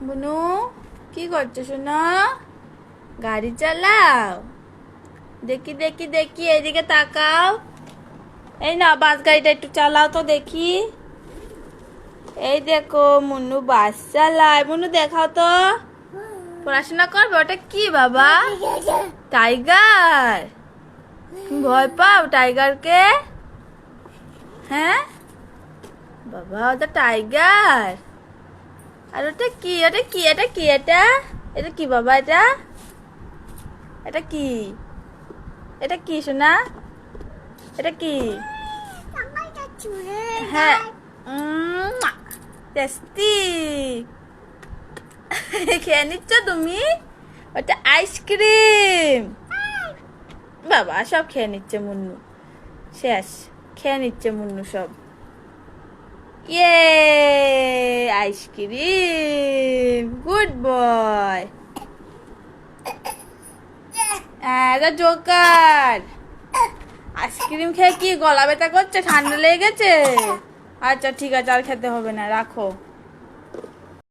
বুনু কি করছো সোনা? গাড়ি চালাও? দেখি দেখি দেখি, এইদিকে তাকাও। এই না, বাস গাড়িটা একটু চালাও তো দেখি। এই দেখো মুন্নু বাস চালায়। মুন্নু দেখাও তো। পড়াশোনা করবে? ওটা কি বাবা? টাইগার? তুমি ভয় পাও টাইগারকে? হ্যাঁ বাবা, ওটা টাইগার। আর ওটা কি? ওটা কি? এটা কি? এটা এটা কি বাবা? এটা এটা কি? এটা কি সোনা? এটা কি? হ্যাঁ, টেস্টি। খেয়ে নিচ্ছ তুমি? ওটা আইসক্রিম। বাবা সব খেয়ে নিচ্ছে মুন্নু। শেষ, খেয়ে নিচ্ছে মুন্নু সব। ইয়ে, আইসক্রিম, গুড বয়। এটা জোকার। আইসক্রিম খেয়ে কি গলা ব্যথা করছে? ঠান্ডা লেগে গেছে? আচ্ছা ঠিক আছে, আর খেতে হবে না, রাখো।